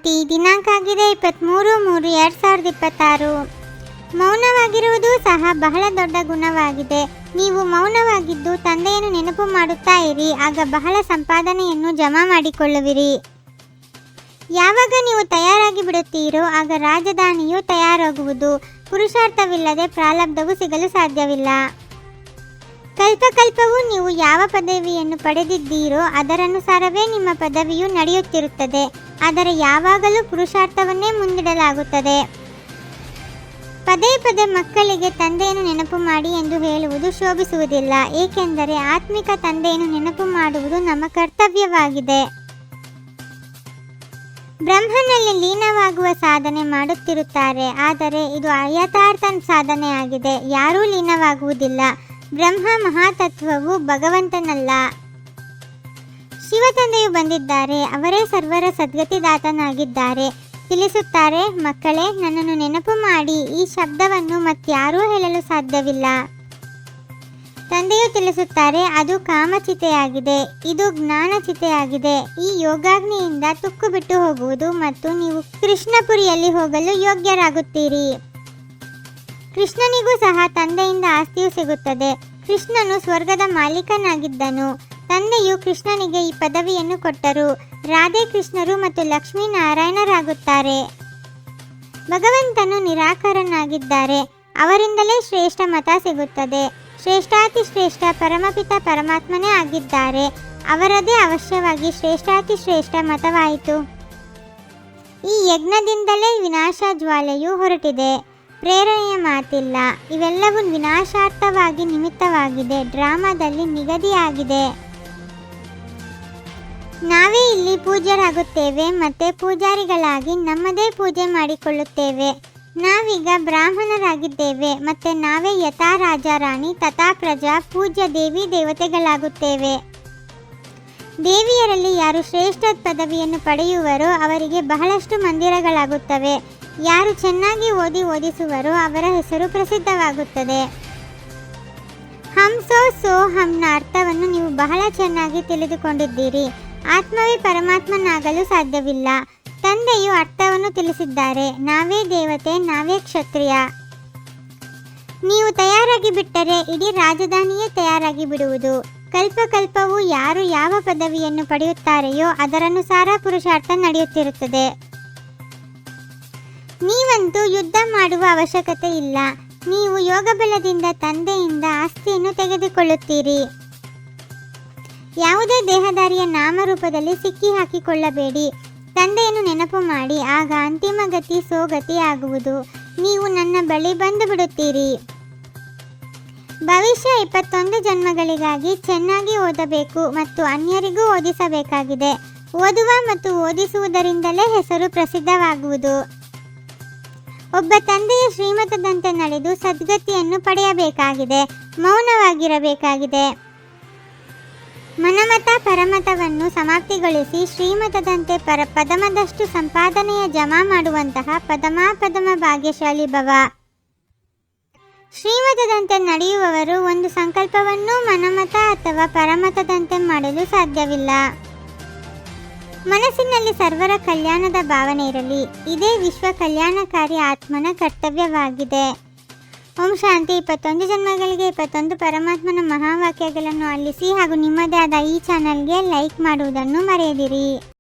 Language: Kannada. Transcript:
ಶಾಂತಿ. ದಿನಾಂಕ ಆಗಿದೆ 23/3/2026. ಮೌನವಾಗಿರುವುದು ಸಹ ಬಹಳ ದೊಡ್ಡ ಗುಣವಾಗಿದೆ. ನೀವು ಮೌನವಾಗಿದ್ದು ತಂದೆಯನ್ನು ನೆನಪು ಮಾಡುತ್ತಾ ಇರಿ, ಆಗ ಬಹಳ ಸಂಪಾದನೆಯನ್ನು ಜಮಾ ಮಾಡಿಕೊಳ್ಳುವಿರಿ. ಯಾವಾಗ ನೀವು ತಯಾರಾಗಿ ಬಿಡುತ್ತೀರೋ ಆಗ ರಾಜಧಾನಿಯು ತಯಾರಾಗುವುದು. ಪುರುಷಾರ್ಥವಿಲ್ಲದೆ ಪ್ರಾರಬ್ಧವು ಸಿಗಲು ಸಾಧ್ಯವಿಲ್ಲ. ಕಲ್ಪಕಲ್ಪವೂ ನೀವು ಯಾವ ಪದವಿಯನ್ನು ಪಡೆದಿದ್ದೀರೋ ಅದರನುಸಾರವೇ ನಿಮ್ಮ ಪದವಿಯು ನಡೆಯುತ್ತಿರುತ್ತದೆ. ಆದರೆ ಯಾವಾಗಲೂ ಪುರುಷಾರ್ಥವನ್ನೇ ಮುಂದಿಡಲಾಗುತ್ತದೆ. ಪದೇ ಪದೇ ಮಕ್ಕಳಿಗೆ ತಂದೆಯನ್ನು ನೆನಪು ಮಾಡಿ ಎಂದು ಹೇಳುವುದು ಶೋಭಿಸುವುದಿಲ್ಲ, ಏಕೆಂದರೆ ಆತ್ಮಿಕ ತಂದೆಯನ್ನು ನೆನಪು ಮಾಡುವುದು ನಮ್ಮ ಕರ್ತವ್ಯವಾಗಿದೆ. ಬ್ರಹ್ಮನಲ್ಲಿ ಲೀನವಾಗುವ ಸಾಧನೆ ಮಾಡುತ್ತಿರುತ್ತಾರೆ, ಆದರೆ ಇದು ಅಯಥಾರ್ಥ ಸಾಧನೆಯಾಗಿದೆ. ಯಾರೂ ಲೀನವಾಗುವುದಿಲ್ಲ. ಬ್ರಹ್ಮ ಮಹಾತತ್ವವು ಭಗವಂತನಲ್ಲ. ಶಿವತಂದೆಯು ಬಂದಿದ್ದಾರೆ, ಅವರೇ ಸರ್ವರ ಸದ್ಗತಿದಾತನಾಗಿದ್ದಾರೆ. ತಿಳಿಸುತ್ತಾರೆ, ಮಕ್ಕಳೇ, ನನ್ನನ್ನು ನೆನಪು ಮಾಡಿ. ಈ ಶಬ್ದವನ್ನು ಮತ್ಯಾರೂ ಹೇಳಲು ಸಾಧ್ಯವಿಲ್ಲ. ತಂದೆಯು ತಿಳಿಸುತ್ತಾರೆ, ಅದು ಕಾಮಚಿತೆಯಾಗಿದೆ, ಇದು ಜ್ಞಾನಚಿತೆಯಾಗಿದೆ. ಈ ಯೋಗಾಗ್ನಿಯಿಂದ ತುಕ್ಕು ಬಿಟ್ಟು ಹೋಗುವುದು ಮತ್ತು ನೀವು ಕೃಷ್ಣಪುರಿಯಲ್ಲಿ ಹೋಗಲು ಯೋಗ್ಯರಾಗುತ್ತೀರಿ. ಕೃಷ್ಣನಿಗೂ ಸಹ ತಂದೆಯಿಂದ ಆಸ್ತಿಯು ಸಿಗುತ್ತದೆ. ಕೃಷ್ಣನು ಸ್ವರ್ಗದ ಮಾಲೀಕನಾಗಿದ್ದನು. ತಂದೆಯು ಕೃಷ್ಣನಿಗೆ ಈ ಪದವಿಯನ್ನು ಕೊಟ್ಟರು. ರಾಧೆ ಕೃಷ್ಣರು ಮತ್ತು ಲಕ್ಷ್ಮೀನಾರಾಯಣರಾಗುತ್ತಾರೆ. ಭಗವಂತನು ನಿರಾಕಾರನಾಗಿದ್ದಾರೆ. ಅವರಿಂದಲೇ ಶ್ರೇಷ್ಠ ಮತ ಸಿಗುತ್ತದೆ. ಶ್ರೇಷ್ಠಾತಿ ಶ್ರೇಷ್ಠ ಪರಮಪಿತ ಪರಮಾತ್ಮನೇ ಆಗಿದ್ದಾರೆ. ಅವರದೇ ಅವಶ್ಯವಾಗಿ ಶ್ರೇಷ್ಠಾತಿ ಶ್ರೇಷ್ಠ ಮತವಾಯಿತು. ಈ ಯಜ್ಞದಿಂದಲೇ ವಿನಾಶ ಜ್ವಾಲೆಯು ಹೊರಟಿದೆ. ಪ್ರೇರಣೆಯ ಮಾತಿಲ್ಲ. ಇವೆಲ್ಲವೂ ವಿನಾಶಾರ್ಥವಾಗಿ ನಿಮಿತ್ತವಾಗಿದೆ. ಡ್ರಾಮಾದಲ್ಲಿ ನಿಗದಿಯಾಗಿದೆ. ನಾವೇ ಇಲ್ಲಿ ಪೂಜ್ಯರಾಗುತ್ತೇವೆ ಮತ್ತು ಪೂಜಾರಿಗಳಾಗಿ ನಮ್ಮದೇ ಪೂಜೆ ಮಾಡಿಕೊಳ್ಳುತ್ತೇವೆ. ನಾವೀಗ ಬ್ರಾಹ್ಮಣರಾಗಿದ್ದೇವೆ ಮತ್ತು ನಾವೇ ಯಥಾ ರಾಜ ರಾಣಿ ತಥಾ ಪ್ರಜಾ ಪೂಜ್ಯ ದೇವಿ ದೇವತೆಗಳಾಗುತ್ತೇವೆ. ದೇವಿಯರಲ್ಲಿ ಯಾರು ಶ್ರೇಷ್ಠ ಪದವಿಯನ್ನು ಪಡೆಯುವರೋ ಅವರಿಗೆ ಬಹಳಷ್ಟು ಮಂದಿರಗಳಾಗುತ್ತವೆ. ಯಾರು ಚೆನ್ನಾಗಿ ಓದಿಸುವರೋ ಅವರ ಹೆಸರು ಪ್ರಸಿದ್ಧವಾಗುತ್ತದೆ. ಹಂಸೋ ಸೋ ಹಂನ ಅರ್ಥವನ್ನು ನೀವು ಬಹಳ ಚೆನ್ನಾಗಿ ತಿಳಿದುಕೊಂಡಿದ್ದೀರಿ. ಆತ್ಮವೇ ಪರಮಾತ್ಮನಾಗಲು ಸಾಧ್ಯವಿಲ್ಲ. ತಂದೆಯು ಅರ್ಥವನ್ನು ತಿಳಿಸಿದ್ದಾರೆ. ನಾವೇ ದೇವತೆ, ನಾವೇ ಕ್ಷತ್ರಿಯ. ನೀವು ತಯಾರಾಗಿ ಬಿಟ್ಟರೆ ಇಡೀ ರಾಜಧಾನಿಯೇ ತಯಾರಾಗಿ ಬಿಡುವುದು. ಕಲ್ಪಕಲ್ಪವು ಯಾರು ಯಾವ ಪದವಿಯನ್ನು ಪಡೆಯುತ್ತಾರೆಯೋ ಅದರನುಸಾರ ಪುರುಷಾರ್ಥ ನಡೆಯುತ್ತಿರುತ್ತದೆ. ನೀವಂತೂ ಯುದ್ಧ ಮಾಡುವ ಅವಶ್ಯಕತೆ ಇಲ್ಲ. ನೀವು ಯೋಗಬಲದಿಂದ ತಂದೆಯಿಂದ ಆಸ್ತಿಯನ್ನು ತೆಗೆದುಕೊಳ್ಳುತ್ತೀರಿ. ಯಾವುದೇ ದೇಹದಾರಿಯ ನಾಮರೂಪದಲ್ಲಿ ಸಿಕ್ಕಿ ಹಾಕಿಕೊಳ್ಳಬೇಡಿ. ತಂದೆಯನ್ನು ನೆನಪು ಮಾಡಿ, ಆಗ ಅಂತಿಮ ಗತಿ ಸೋಗತಿ ಆಗುವುದು. ನೀವು ನನ್ನ ಬಳಿ ಬಂದು ಬಿಡುತ್ತೀರಿ. ಭವಿಷ್ಯ 21 ಜನ್ಮಗಳಿಗಾಗಿ ಚೆನ್ನಾಗಿ ಓದಬೇಕು ಮತ್ತು ಅನ್ಯರಿಗೂ ಓದಿಸಬೇಕಾಗಿದೆ. ಓದುವ ಮತ್ತು ಓದಿಸುವುದರಿಂದಲೇ ಹೆಸರು ಪ್ರಸಿದ್ಧವಾಗುವುದು. ಒಬ್ಬ ತಂದೆಯ ಶ್ರೀಮತದಂತೆ ನಡೆದು ಸದ್ಗತಿಯನ್ನು ಪಡೆಯಬೇಕಾಗಿದೆ. ಮೌನವಾಗಿರಬೇಕಾಗಿದೆ. ಮನಮತ ಪರಮತವನ್ನು ಸಮಾಪ್ತಿಗೊಳಿಸಿ ಶ್ರೀಮತದಂತೆ ಪದಮದಷ್ಟು ಸಂಪಾದನೆಯ ಜಮಾ ಮಾಡುವಂತಹ ಪದಮ ಭಾಗ್ಯಶಾಲಿ ಭವ. ಶ್ರೀಮತದಂತೆ ನಡೆಯುವವರು ಒಂದು ಸಂಕಲ್ಪವನ್ನು ಮನಮತ ಅಥವಾ ಪರಮತದಂತೆ ಮಾಡಲು ಸಾಧ್ಯವಿಲ್ಲ. ಮನಸ್ಸಿನಲ್ಲಿ ಸರ್ವರ ಕಲ್ಯಾಣದ ಭಾವನೆ ಇರಲಿ. ಇದೇ ವಿಶ್ವ ಕಲ್ಯಾಣಕಾರಿ ಆತ್ಮನ ಕರ್ತವ್ಯವಾಗಿದೆ. ಓಂ ಶಾಂತಿ. 21 ಜನ್ಮಗಳಿಗೆ 21 ಪರಮಾತ್ಮನ ಮಹಾವಾಕ್ಯಗಳನ್ನು ಅಲ್ಲಿಸಿ ಹಾಗೂ ನಿಮ್ಮದೇ ಆದ ಈ ಚಾನಲ್ಗೆ ಲೈಕ್ ಮಾಡುವುದನ್ನು ಮರೆಯದಿರಿ.